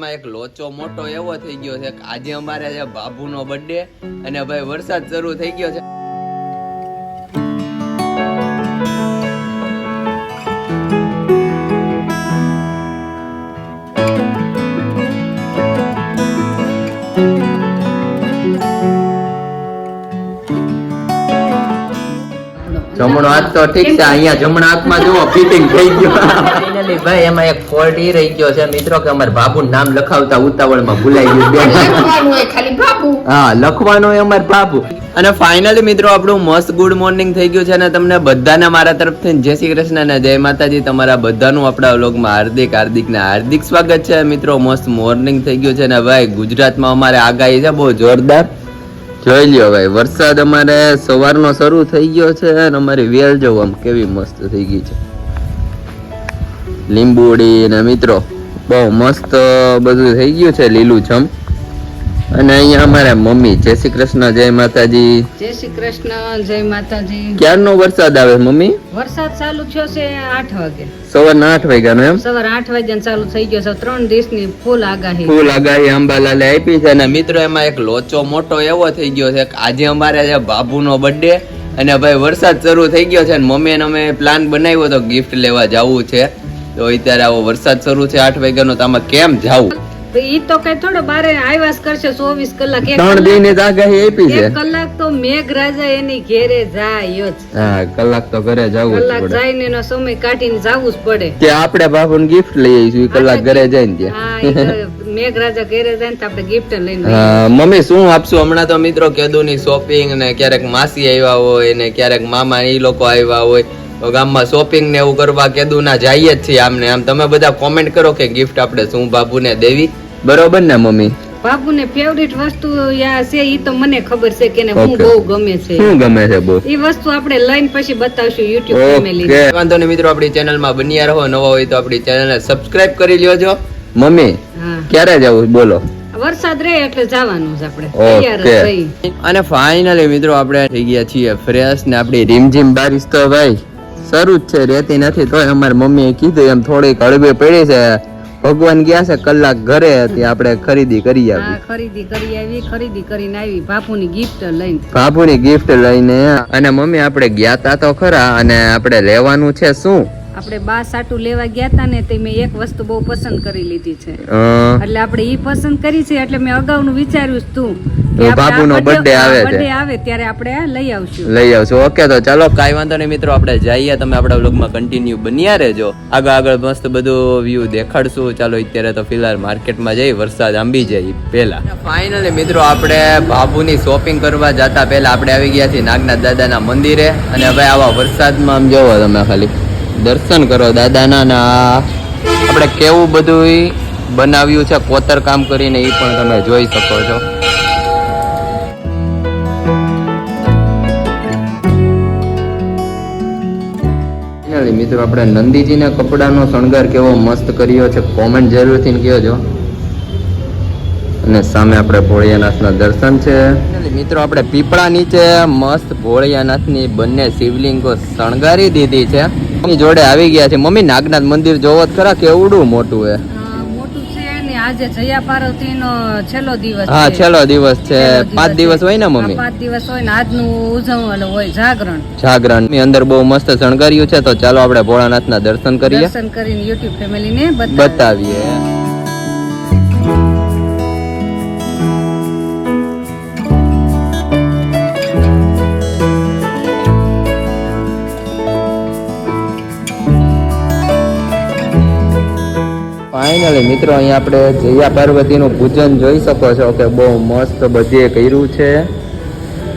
એક લોચો મોટો એવો થઈ ગયો છે કે આજે અમારે છે બાબુનો બર્થડે અને ભાઈ વરસાદ શરૂ થઈ ગયો છે. જમણો હાથ તો ઠીક છે, અહીંયા જમણા હાથમાં જુઓ ફિટિંગ થઈ ગયું. ફાઇનલી ભાઈ એમાં એક ફોલ્ટ ઈ રહી ગયો છે મિત્રો કે અમાર બાબુનું નામ લખાવતા ઉતાવળમાં ભૂલાઈ ગયું. લખવાનું હોય ખાલી બાબુ. હા, લખવાનું હોય અમાર બાબુ. અને ફાઇનલી મિત્રો આપણું મસ્ત ગુડ મોર્નિંગ થઈ ગયું છે અને તમને બધાને મારા તરફથી જય શ્રી કૃષ્ણ અને જય માતાજી. તમારા બધાનું આપણા વ્લોગમાં હાર્દિક સ્વાગત છે મિત્રો. મસ્ત મોર્નિંગ થઈ ગયું છે ને ભાઈ ગુજરાતમાં અમારે આગાહી છે બહુ જોરદાર. જોઈ લ્યો ભાઈ, વરસાદ અમારે સવારનો શરૂ થઈ ગયો છે અને અમારી વેલ જો આમ કેવી મસ્ત થઈ ગઈ છે, લીંબુડી ને મિત્રો બહુ મસ્ત બધું થઈ ગયું છે લીલું છમ. અને અહીંયા અમારે મમ્મી જય શ્રી કૃષ્ણ જય માતાજી. જય શ્રી કૃષ્ણ જય માતાજી. ક્યારનો વરસાદ આવે મમ્મી? વરસાદ ચાલુ થયો છે 8 વાગે, સવારના 8 વાગ્યાનો. એમ સવાર 8 વાગ્યાનો ચાલુ થઈ ગયો છે. 3 દિવસની ફૂલ આગાહી અંબાલાલે આપી છે. અને મિત્રો એમાં એક લોચો મોટો એવો થઈ ગયો છે કે આજે અમારે છે બાબુનો બર્થડે અને ભાઈ વરસાદ શરૂ થઈ ગયો છે અને મમ્મી અને અમે પ્લાન બનાવ્યો તો ગિફ્ટ લેવા જવું છે. તો અત્યારે આવો વરસાદ શરૂ છે 8 વાગ્યાનો, તો આમાં કેમ જવું? ઈ તો કઈ થોડો બારે આવ્યાસ કરશે 24 કલાક. 3 દિનની આગાહી આપી છે. 1 કલાક તો મેઘરાજા એની ઘેરે જાય જ. હા, કલાક તો ઘરે જવું જ કલાક પડે. જાય ને એનો સમય કાઢીને જવું જ પડે. કે આપણે બાબુને ગિફ્ટ લઈ આવીશું, કલાક ઘરે જઈને મેઘરાજા ઘરે જાય ને આપણે ગિફ્ટ લઈને. મમ્મી શું આપશું? હમણાં તો મિત્રો કેદુની શોપિંગ ને ક્યારેક માસી આવ્યા હોય ને ક્યારેક મામા એ લોકો આવ્યા હોય તો ગામમાં શોપિંગ ને એવું કરવા કેદુના જઈએ જ છીએ. આમને આમ તમે બધા કોમેન્ટ કરો કે ગિફ્ટ આપણે શું બાબુને દેવી, બરોબર ને મમ્મી? બાબુને ફેવરિટ વસ્તુ છે ઈ તો મને ખબર છે કે હું બહુ ગમે છે. શું ગમે છે બહુ? ઈ વસ્તુ આપણે લઈને પછી બતાવશું YouTube ફેમિલી. વાંધો નહીં મિત્રો, આપણી ચેનલમાં બન્યા રહો. નવા હોય તો આપણી ચેનલને સબસ્ક્રાઇબ કરી લ્યોજો. મમ્મી ક્યારે જવું બોલો? વરસાદ રહે એટલે જવાનું છે આપણે, તૈયાર જ થઈ. અને ફાઇનલી મિત્રો આપણે થઈ ગયા છીએ ફ્રેશ ને આપણી રીમઝીમ બારિશ તો ભાઈ શરૂ જ છે, રહેતી નથી. તોય અમારી મમ્મીએ કીધું એમ થોડીક હળવે પડી છે. ભગવાન ગયા છે કલાક ઘરે હતી, આપણે ખરીદી કરી આવી. ખરીદી કરીને આવી બાપુની ગિફ્ટ લઈને. અને મમ્મી આપણે ગયા તા તો ખરા, અને આપણે લેવાનું છે શું? આપણે બા સાટુ લેવા ગયા તા ને તે મેં એક વસ્તુ બહુ પસંદ કરી લીધી છે. એટલે આપણે ઈ પસંદ કરી છે એટલે મેં અગાઉનું વિચાર્યું હતું કે બાબુનો બર્થડે આવે ત્યારે આપણે લઈ આવશું. ઓકે, તો ચાલો કાઈ વાંધો નહીં મિત્રો, આપણે જઈએ. તમે આપણા વ્લોગમાં કન્ટિન્યુ બન્યા રહેજો. આગળ મસ્ત બધું વ્યૂ દેખાડશું. ચાલો અત્યારે તો ફિલહાલ માર્કેટમાં જઈ, વરસાદ આંબી જાય પહેલા. ફાઇનલી મિત્રો આપણે બાબુની શોપિંગ કરવા જતા પહેલા આપણે આવી ગયા છીએ નાગનાથ દાદાના મંદિરે. અને હવે આવા વરસાદમાં આમ જોવો તમે ખાલી દર્શન કરો દાદાના. ના આપણે કેવું બધું બનાવ્યું છે કોતર કામ કરીને, એ પણ તમે જોઈ શકો છો. મિત્રો આપણે નંદીજીના કપડાનો શણગાર કેવો મસ્ત કર્યો છે, કોમેન્ટ જરૂરથી કહેજો. અને સામે આપણે ભોળિયાનાથના દર્શન છે. મિત્રો આપણે પીપળા નીચે મસ્ત ભોળિયાનાથની બંને શિવલિંગો શણગારી દીધી છે. જોડે આવી ગયા છે. મમ્મી નાગનાથ મંદિર જોવો જ ખરા, કેવડું મોટું છે. આજે જયા પાર્વતીનો છેલ્લો દિવસ. હા, છેલ્લો દિવસ છે. 5 દિવસ હોય ને મમ્મી? 5 દિવસ હોય ને આજનું ઉજવવાનું હોય જાગરણ. અંદર બહુ મસ્ત શણગાર્યું છે. તો ચાલો આપણે ભોળાનાથના દર્શન કરીએ. દર્શન કરીને YouTube ફેમિલીને બતાવીએ. ફાઇનલી મિત્રો અહીંયા આપણે જયા પાર્વતીનું પૂજન જોઈ શકો છો કે બહુ મસ્ત બધે કર્યું છે.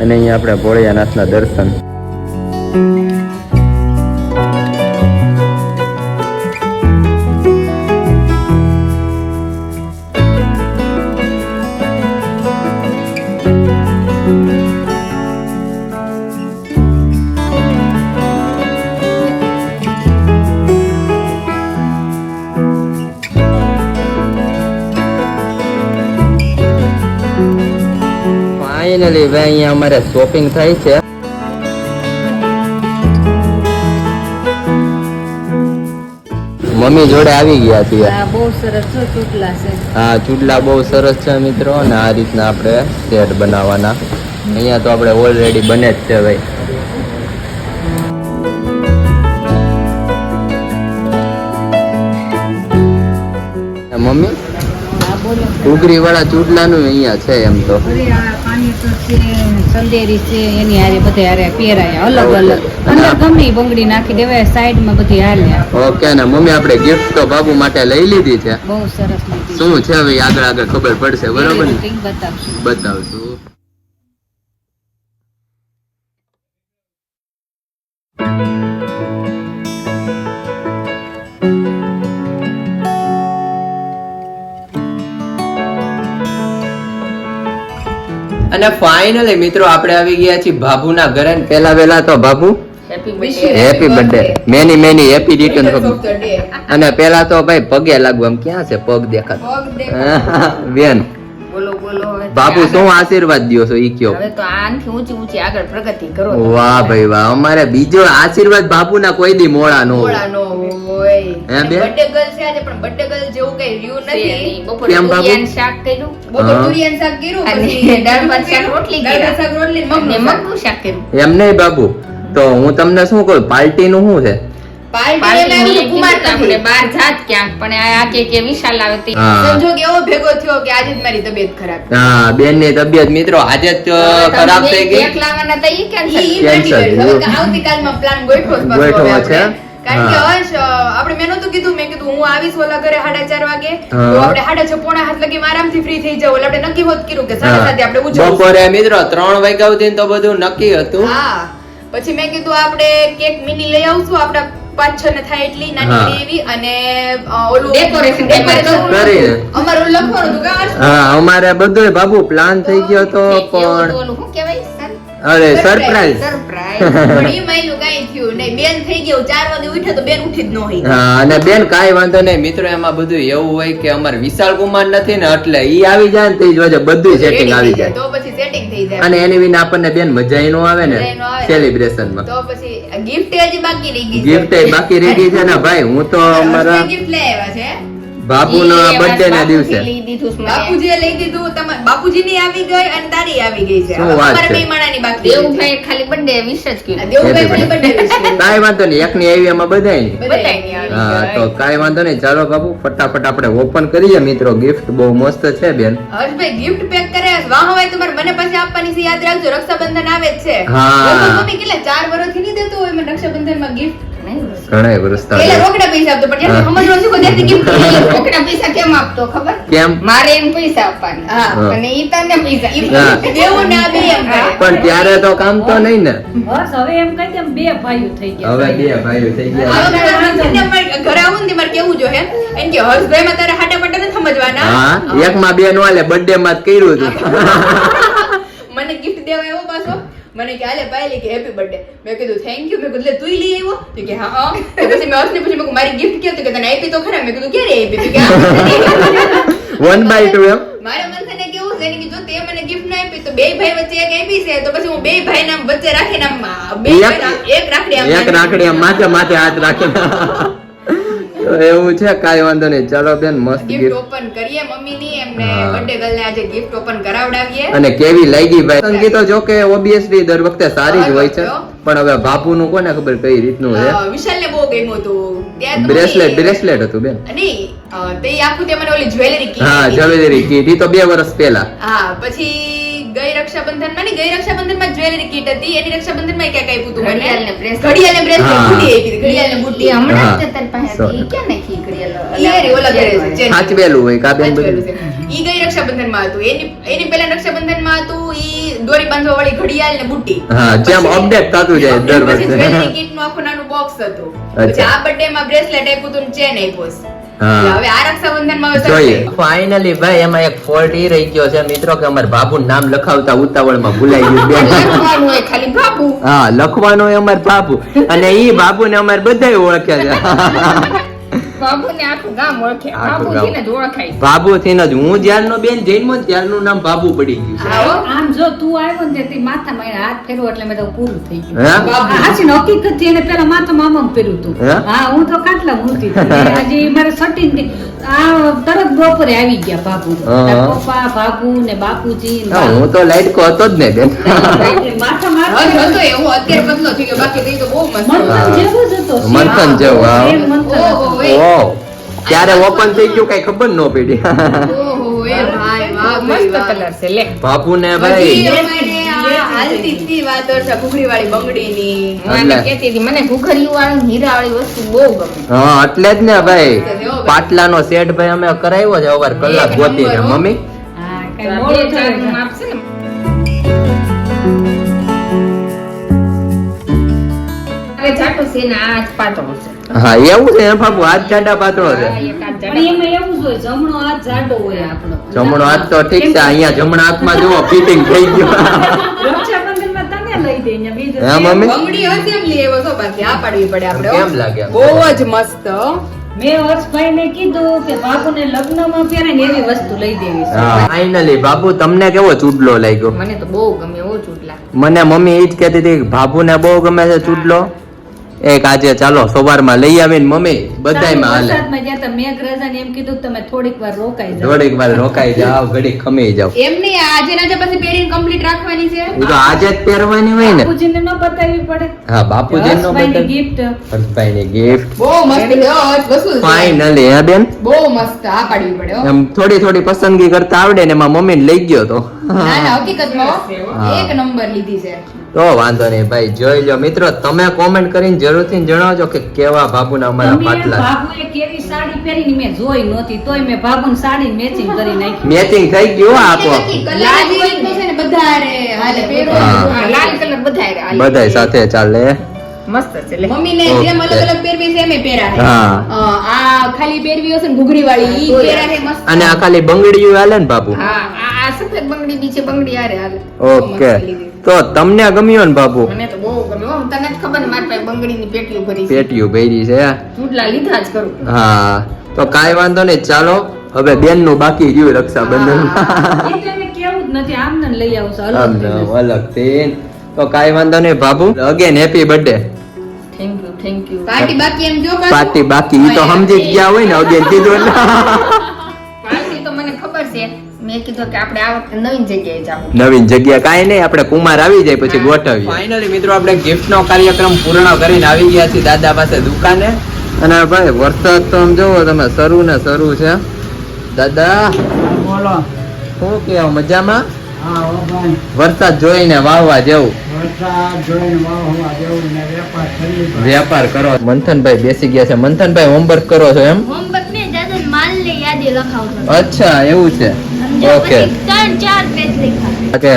અને અહીંયા આપણે ભોળિયાનાથના દર્શન. ફાઇનલી ભાઈ અહીંયા અમારે શોપિંગ થાય છે. મમ્મી જોડે આવી ગયા છીએ. આ બહુ સરસ જો ચૂટલા છે. હા, ચૂડલા બહુ સરસ છે મિત્રો, અને આ રીતના આપણે સેટ બનાવવાના. અહીંયા તો આપણે ઓલરેડી બને જ છે ભાઈ. મમ્મી હા બોલો. ઘૂઘરી વાળા ચૂડલાનું અહીંયા છે એમ તો. અરે આ પાણી તો છે, સંદેરી છે, એની હારે બધે હારે પહેરાય અલગ અલગ. અંદર ગમે ઈ બંગડી નાખી દેવાય, સાઈડમાં બધી હાલે. ઓકે ને મમ્મી, આપણે ગિફ્ટ તો બાબુ માટે લઈ લીધી છે. બહુ સરસ લાગી. શું છે હવે આગળ આગળ ખબર પડશે, બરોબર ને? કંઈક બતાવશું. બતાવશું. અને ફાઇનલી મિત્રો આપણે આવી ગયા છીએ બાબુના ઘરે. ને પહેલા વહેલા તો Babu happy birthday, many happy return. અને પહેલા તો ભાઈ પગે લાગુ. આમ ક્યાં છે પગ દેખાતો? બેન બોલો બોલો હવે બાબુ શું આશીર્વાદ દ્યો છો ઈ કયો? હવે તો આનથી ઊંચી ઊંચી આગળ પ્રગતિ કરો. વાહ ભાઈ વાહ, અમારે બીજો આશીર્વાદ બાપુના કોઈ દી મોડા નો હોય. મોળા નો હોય. હે બેન? બર્થડે ગર્લ છે આજે, પણ બર્થડે ગર્લ જેવું કઈ રહ્યું નથી. બપોરે કેમ બાબુ? દુધિયાનું શાક કર્યું, હા. દુધિયાનું શાક કર્યું, અને પછી દાળ ભાત શાક રોટલી દાળ કર્યા. ભાત શાક રોટલી ને અને મગનું શાક. મગનું શાક કર્યું. એમ નહીં બાબુ, તો હું તમને શું કહું, પાર્ટી નું શું છે? પાર્ટી એમાં એવું તો કુમાર આપણે નથી. બહાર જાત ક્યાંક, પણ આ કે વિશાલ આવે તે હા સંજોગ એવો ભેગો થયો કે આજે જ મારી તબિયત ખરાબ. હા, બેન ની તબિયત મિત્રો આજે જ ખરાબ થઈ ગઈ. કેક લાવવાના હતા ઈ cancel. ઈ Cancel. નથી કર્યું. હવે આવતીકાલમાં પ્લાન ગોઠવો જ પાછો ગોઠવો હવે છે? આપણે. કારણ કે હા. હર્ષ, આપણે મેં નહોતું કીધું, મેં કીધું હું આવીશ ઓલા ઘરે 4:30 વાગે, હા. તો આપણે 6:30 પોણા 7 લગીમાં આરામથી ફ્રી થઈ જાવ. એટલે આપણે નક્કી હોત કર્યું કે 7:30 આપણે ઉજવશું. બપોરે મિત્રો 3 વાગ્યા સુધી તો બધું નક્કી હતું. હા, પછી મેં કીધું આપણે કેક મિની લઈ આવશું, આપડા 5-6 ને થાય એટલી હા. નાની એવી, અને ઓલું Decoration decoration કરીને. અમારે ઓલું લખવાનું હતું કે હર્ષ? હા, અમારે બધું બાબુ પ્લાન થઈ ગયો તો પણ ઓલું શું કહેવાય? અરે સરપ્રાઈઝ. સરપ્રાઈઝ. પણ ઈ માયલું કાંઈ થયું નહીં. બેન થઈ ગયું 4 વાગે ઉઠ્યો તો બેન ઉઠી જ ન હોય. હા, અને બેન કાંઈ વાંધો નહીં મિત્રો, એમાં બધું એવું હોય કે અમારે વિશાલ કુમાર નથી ને, એટલે ઈ આવી જાય ને તે જ વજે બધું સેટિંગ આવી જાય. તો પછી સેટિંગ થઈ જાય. અને એની વિના આપણને બેન મજા નો આવે ને મજાય નો આવે. સેલિબ્રેશન માં. તો પછી ગિફ્ટ હજી બાકી રહી ગઈ છે. ગિફ્ટ બાકી રહી ગઈ છે ને ભાઈ. હું તો અમારા ગિફ્ટ લઈ આવ્યા છે. બાપુનો બર્થડે ના દિવસે લઈ દીધું છે મને. બાપુજીએ લઈ દીધું, તમારે બાપુજીની આવી ગઈ અને તારી આવી ગઈ છે. શું હવે વાત અમારે છે? બે માણાની બાકી છે. દેવુભાઈ ખાલી birthday wish જ કર્યું. દેવુભાઈ ખાલી birthday wish કર્યું. કાંઈ વાંધો નહીં, એક ની આવી એમાં બધાય. બધાયની આવી હા, ગઈ. તો કાંઈ વાંધો નહીં, ચાલો બાપુ ફટાફટ આપણે ઓપન કરીએ મિત્રો. ગિફ્ટ બહુ મસ્ત છે બેન. હર્ષભાઈ ગિફ્ટ પેક કરે વાહ હોય તમારે મને પછી આપવાની છે, યાદ રાખજો. રક્ષાબંધન આવે જ છે. હા. લોકો મમ્મી કેટલા 4 વર્ષથી નહીં દેતો હોય મને રક્ષાબંધનમાં gift. ઘણા વર્ષ પેલા થાય. રોકડા પૈસા આપતો, પણ જ્યારે સમજણો છું કે ત્યારથી gift લઈ લો. રોકડા પૈસા કેમ આપતો ખબર? કેમ? મારે એમ પૈસા આપવાના. હા. હા. અને ઈ તને પૈસા. ઈ હા. દેવું ના બે એમ કરે. પણ ત્યારે તો કામ તો નહીં ને. બસ હવે એમ કહી દે બે ભાઈઓ થઈ ગયા. હવે બે ભાઈઓ થઈ ગયા. આ વખતે મારે ઘરે આવું ને તે મારે કેવું જોઈએ એમ કે હર્ષભાઈમાં તારે હાટા પટ્ટા નથી સમજવાના. હા, એકમાં બે નો હાલે, બર્થડે માં જ કર્યું હતું. મને ગિફ્ટ દેવા એવો પાછો, મને કે આલે પાયલી કે હેપી બર્થડે. મેં કીધું થેન્ક યુ. મેં કીધું લે તું લઈ આવ્યો? તો કે હા હા. તો પછી મેં હર્ષને પૂછ્યું, મેં કીધું મારી ગિફ્ટ કેવું? તો કે તને આપી તો ખરા. મેં કીધું ક્યારે આપી? તો કે આ 1/2 એમ. મારે મંથને કેવું છે ને કે જો તે મને ગિફ્ટ ના આપી તો બે ભાઈ વચ્ચે એક આપી છે, તો પછી હું બે ભાઈ ના વચ્ચે રાખીને આમ બે ભાઈના એક રાખડી આમ એક રાખડી આમ માથે માથે હાથ રાખીને. તો એવું છે, કાંઈ વાંધો નહીં. ચાલો બેન, મસ્ત ગિફ્ટ ગિફ્ટ. ઓપન કરીએ મમ્મીની. એમને હા. બર્થડે ગર્લ ને આજે ગિફ્ટ ઓપન કરાવડાવીએ. અને કેવી લાગી ભાઈ? સંગીતો જો કે ઓબ્વિયસલી દર વખતે સારી જ હોય છે, પણ હવે બાપુનું કોને ખબર કઈ રીતનું છે. વિશાલને બહુ ગમ્યું હતું. ત્યાં તો બ્રેસલેટ હતું બેન. નહીં, તે આખું તે મને ઓલી જ્વેલરી કીધી. હા, જ્વેલરી કીટ. ઈ તો 2 વર્ષ પહેલા. હા, પછી ગઈ રક્ષાબંધનમાં ની ગઈ રક્ષાબંધનમાં જ્વેલરી કીટ હતી. એની રક્ષાબંધનમાં ક્યાંક આપ્યું હતું મને. ઘડિયાળ ને bracelet. ઘડિયાળ ને bracelet હા. બુટ્ટી આપી હતી. ઘડિયાળ ને ઈ બુટ્ટી. હમણાં જ હા. તારી પાસે હતી. ઈ ક્યાં નાખી ઘડિયાળ? ઈ હારી ઓલા ઘરે છે, ચેન. સાચવેલું હોય કા બેન સાચવેલું બધું. છે. ઈ ગઈ રક્ષાબંધનમાં હતું. એની પહેલા રક્ષાબંધનમાં હતું ઈ દોરી બાંધવા વાળી ઘડિયાળ ને બુટ્ટી. હા, જેમ પછી- અપડેટ થતું જાય દર પછી વખતે. જ્વેલરી કીટનું આખું નાનું box હતું. પછી અચ્છા. આ birthday માં bracelet આપ્યું હતું ને chain આપ્યો છે. હા. હવે આ રક્ષાબંધનમાં હવે જોઈએ. થશે. ફાઇનલી ભાઈ એમાં એક ફોલ્ટ ઈ રહી ગયો છે મિત્રો કે અમાર બાબુ નામ લખાવતા ઉતાવળમાં ભૂલાઈ ગયું બેન. લખવાનું હોય ખાલી બાબુ. હા, લખવાનો હોય અમાર બાબુ, અને ઈ બાબુને અમાર બધાય ઓળખે છે. બાબુને આખું ગામ ઓળખે. આખું બાબુજીને જ ઓળખાય. બાબુથી જ હું જ્યારનો બેન જન્મો ત્યારનું નામ બાબુ પડી ગયું છે. આવો. આમ જો તું આવ્યો ને તે માથામાં એને હાથ ફેરવો એટલે મેં તો પૂરું થઈ ગયું. હે? બાબુ. હાચી ને હકીકત થી એને પેલા માથામાં આમ ફેરવ્યું હતું. હે? હા હું તો કાટલા મૂતી હતી. હજી મારે સટી ને આ તરત બપોરે આવી ગયા બાબુ. હા. તારા પપ્પા બાબુ ને બાપુજી ને હા, હું તો લાઈટકો હતો જ ને બેન. માથામાં હજ હતો એવો અત્યારે બદલો થઈ ગયો. બાકી તો એ તો બહુ મસ્ત હતો. મંથન જેવું જ હતો. મંથન જેવું, હા. સેમ મંથન હતો. ઓહો, એ. ઓહ, ત્યારે ઓપન થઈ ગયું કઈ ખબર ન પડી. ઓહો, એ ભાઈ, વાહ, મસ્ત કલર છે. લે. બાપુને હજી ભાઈ અમારે આ હાલતી જ તી વાત છે ઘૂઘરીવાળી બંગડીની. એટલે. હું આને કહેતી હતી, મને ઘૂઘરીયું વાળું હીરાવાળી વસ્તુ બહુ ગમે. હા એટલે જ ને ભાઈ પાટલાનો સેટ ભાઈ અમે કરાવ્યો છે અવાર કલાક એક ગોતીને નંબર, હો. મમ્મી. હા, તો કઈ આ મોડું બે ચારનું થયું. માપ છે ને. હવે જાટો છે ને આ જ પાતળો છે. હા એવું છે એમ બાપુ હાથ જાડા પાતળો છે. આ એક આ પણ જાડો. એમાં એવું જ હોય જમણો હાથ જાડો હોય આપણો. જમણો હાથ તો ઠીક છે અહીંયા જમણા હાથમાં જુઓ ફિટિંગ થઈ ગયું. રક્ષાબંધનમાં તને લઈ દે ને બીજું હા, મમ્મી? બંગડી હશે એમ લઈ આવ્યો છો, બાકી આ પાડવી પડે આપણે, હો. કેમ લાગે આમ? બહુ જ મસ્ત. મેં હર્ષભાઈને કીધું કે બાબુને લગ્નમાં પહેરે ને એવી વસ્તુ લઈ દેવી છે. હા ફાઇનલી બાબુ તમને કેવો ચૂડલો લાગ્યો? મને તો બહુ ગમે એવો ચૂટલા. મને મમ્મી એ જ કહેતી હતી કે બાબુને બહુ ગમે છે ચૂડલો. એક આજે ચાલો સવારમાં લઈ આવીને મમ્મી બધાયમાં હાલે. વરસાદમાં ગયા તા મેઘરાજાને એમ કીધું કે તમે થોડીક વાર રોકાઈ જાઓ. થોડીક વાર રોકાઈ જાવ ઘડીક ખમી જાવ. એમની આજે ના પછી પહેરીને કમ્પ્લીટ રાખવાની છે. એ તો આજે જ પહેરવાની હોય ને. બાપુજીને ન બતાવવી પડે. હા બાપુજી નો હર્ષભાઈની gift. હર્ષભાઈની ગિફ્ટ બહુ મસ્ત છે, હો, વસ્તુ છે. ફાઇનલી હે બેન બહુ મસ્ત આ પાડવી પડે, હો. એમ થોડી થોડી પસંદગી કરતા આવડે ને એમાં મમ્મી લઈ ગયો તો ના ના હકીકતમાં, હો, હા. એક નંબર લીધી છે. તો વાંધો નહીં ભાઈ જોઈ લો મિત્રો તમે કોમેન્ટ કરીને જરૂરથી જણાવજો કે કેવા બાબુના અમારા તમે પાટલા બાબુએ કેવી સાડી પહેરીને મેં જોઈ નહોતી તોય મેં બાબુની સાડી મેચિંગ કરી નાખી. મેચિંગ થઈ ગયું હો આપો લાલ જેવી તો છે ને બધારે હાલે પહેરો. હા. હા, લાલ કલર બધારે હાલે. બધાય સાથે ચાલે મસ્ત છે. લે. મમ્મીને ઓકે. જેમ અલગ અલગ પહેરવી છે એમે પહેરા છે. હા. આ ખાલી પહેરવી હશે ને ઘૂઘરી વાળી ઈ પહેરા છે મસ્ત. અને આ ખાલી બંગડીયું હાલે ને બાપુ હા આ સફેદ બંગડી બી છે, બંગડી હારે હાલે. ઓકે મસ્ત લીધી. તો તમને ગમ્યું ને બાપુ મને તો બહુ ગમે, હો. તને જ ખબર ને મારી પાસે બંગડીની પેટીઓ ભરી છે. પેટીયું ભરી છે ચૂંટલા લીધા જ કરું. હા તો કાંઈ વાંધો નહીં ચાલો હવે બેન નું બાકી રહ્યું રક્ષાબંધન એ તો એને કેવું જ નથી આમને ને લઈ આવશો અલગ થી. અલગ થી તો કાંઈ વાંધો નહીં Babu again happy birthday thank you party બાકી એમ જો પાછું. પાર્ટી બાકી ઈ તો સમજી જ ગયા હોય ને અગેન કીધું એટલે પાર્ટી તો મને ખબર છે. મેં કીધું કે આપણે આ વખતે નવીન જગ્યાએ જાવું. નવીન જગ્યા કાંઈ નહીં આપણે કુમાર આવી જાય પછી ગોઠવીએ ફાઇનલી મિત્રો આપણે ગિફ્ટ નો કાર્યક્રમ પૂર્ણ કરીને આવી ગયા છીએ દાદા પાસે દુકાને અને ભાઈ વરસાદ તો આમ જોવો તમે શરૂ ને શરૂ છે દાદા બોલો શું કેવું મજામાં હા ભાઈ વરસાદ જોઈને વાવવા જેવું વરસાદ જોઈને વાવવા જેવું ને વેપાર કરી વેપાર કરો મંથનભાઈ બેસી ગયા છે મંથનભાઈ હોમવર્ક કરો છો એમ હોમવર્ક ને દાદા માલની યાદી લખાવતો અચ્છા એવું છે ઓકે પછી 3-4 પેજ લખ્યા કે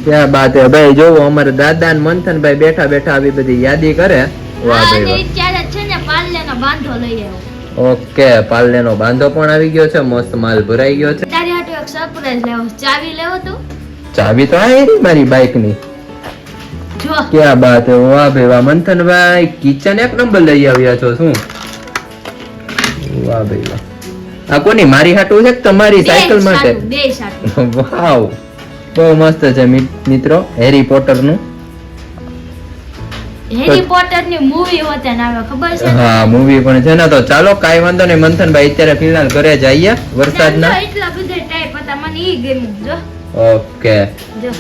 ક્યાં બાત હે ભાઈ જોવો અમારે દાદા ને મંથનભાઈ બેઠા બેઠા આવી બધી યાદી કરે વાહ ભાઈ અને વાહ ત્યારે છે ને પાર્લેનો બાંધો લઈ આવ્યો ઓકે પાર્લેનો બાંધો પણ આવી ગયો છે મસ્ત માલ ભરાઈ ગયો છે તારી હાટુ એક સરપ્રાઈઝ લેવો ચાવી લેવો તો ચાવી તો આવી રહી મારી બાઇક ની જો ક્યાં બાત હે વાહ ભાઈ વાહ મંથનભાઈ કિચન એક નંબર લઈ આવ્યા છો શું વાહ ભાઈ વાહ આ કોની મારી હાટુ છે કે તમારી સાયકલ માટે બે સાટું વાવ બહુ મસ્ત છે મિત્રો હેરી પોટર નું હેરી પોટર ની મૂવી હોતે ને આવે ખબર છે ને? હા મૂવી પણ છે ને તો ચાલો કાઈ વાંધો નહીં મંથનભાઈ અત્યારે ફિલહાલ ઘરે જઈએ વરસાદના જો એટલા બધા ટાઈપ હતા મને ઈ ગમ્યું જો ઓકે જો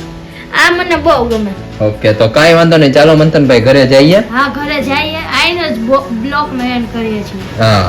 આ મને બહુ ગમે ઓકે તો કાઈ વાંધો નહીં ચાલો મંથનભાઈ ઘરે જઈએ હા ઘરે જઈએ આઈને જ બ્લોક માં એન્ડ કરીએ છીએ હા